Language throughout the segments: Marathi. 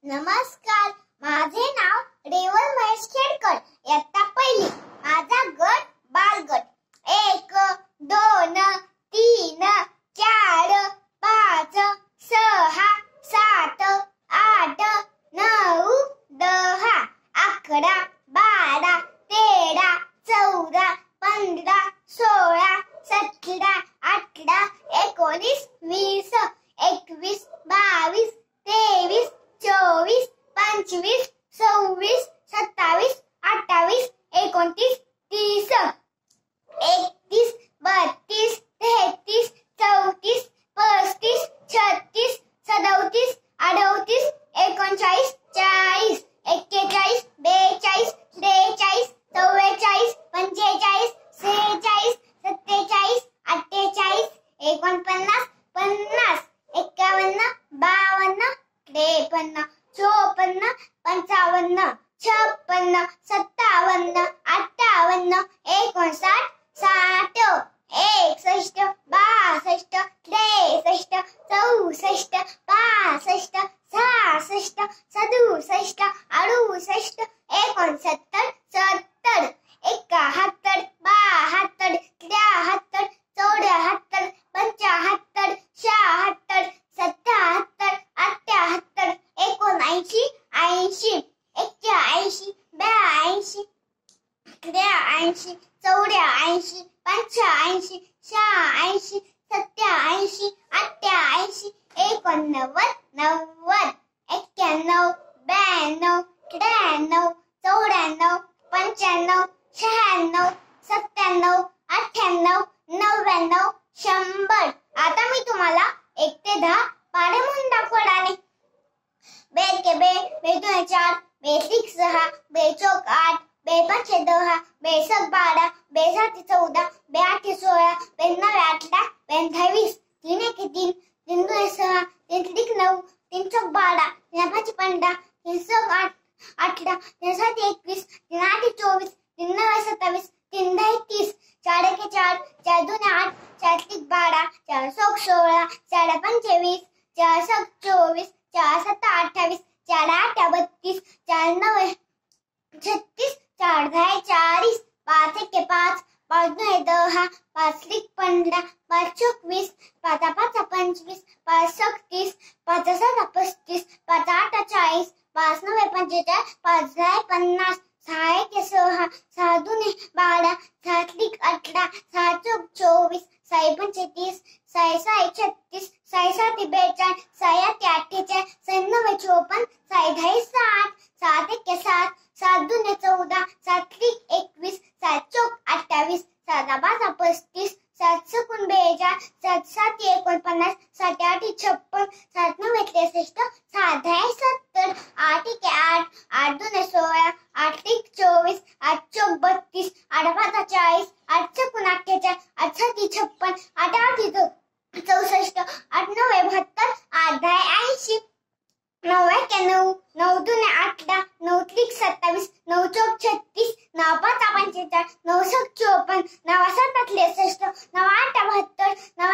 नमस्कार, माझे नाव रेवल महेश खेडकर, इयत्ता पहिली. माझा गट बालगट. 1 2 3 4 5 6 7 8 9 10 11 12 13 14 15 16 17 18 19 20 21 22 23 24 25 26 27 28 29 30 31 32 33 34 35 36 37 38 39 40 41 42 43 44 45 46 47 48 49 50 51 52 53 54 55 56 57 58 59 60 61 62 63 64 65 66 67 68 69 70 71 72 73 74 75 76 77 78 79 80 81 82 83 84 85 86 87 88 89 90 91 92 93 94 95 96 97 98 99 100. आता मी तुम्हाला 1 ते 10 पाढे म्हणून दाखवणार आहे. बे के बे, बे 2 4, बे 6 6, बे 4 8, बे 5 10, बे 7 12, बे 7 14, बे 8 16, बे 9 18, बे 20, 3 1 3, 3 2 6, 3 3 9, 3 4 12, 3 5 15, 3 6 8 18, 3 7 21, 3 8 24, 3 9 27, 3 10 30, 4 1 4, 4 2 8, 4 3 12, 4 6 16, 4 5 20, 4 7 24, 4 7 28, 4 8 32, 4 9 36, 4 10 40, 5 1 5, 5 2 10, 5 3 15, 5 4 20, 5 5 25, 5 6 30, 5 7 35, 5 8 40, 5 9 45, 5 10 50, 6 1 6, 6 2 12, 7 3 18, 7 4 24, 6 5 30, 6 6 36, 6 7 42, 6 8 48, 6 9 54, 6 10 60, 7 1 7, 7 2 14, 7 3 21, 7 4 28, 7 5 35, 7 6 42, 7 7 49, 7 8 56, 7 9 63, 7 10 70, 8 1 8, 8 2 16, 8 1 24, 8 4 32, 8 5 40, 8 6 48, 8 7 56, 8 8 64, 8 9 72, 8 10 80, 9 1 9, 9 2 18, 9 3 27, 9 4 36, 9 5 45, 9 6 54, 9 7 63, 9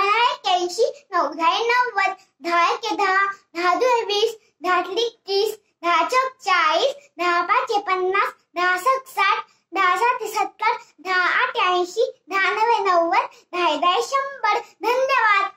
8 72, 9 9 81, 9 10 90, 10 1 10, 10 2 20, 10 3 30, 10 4 40, 10 5 50, 10 6 60, 10 7 70, 10 8 80, 10 9 90, 10 10 100. धन्यवाद.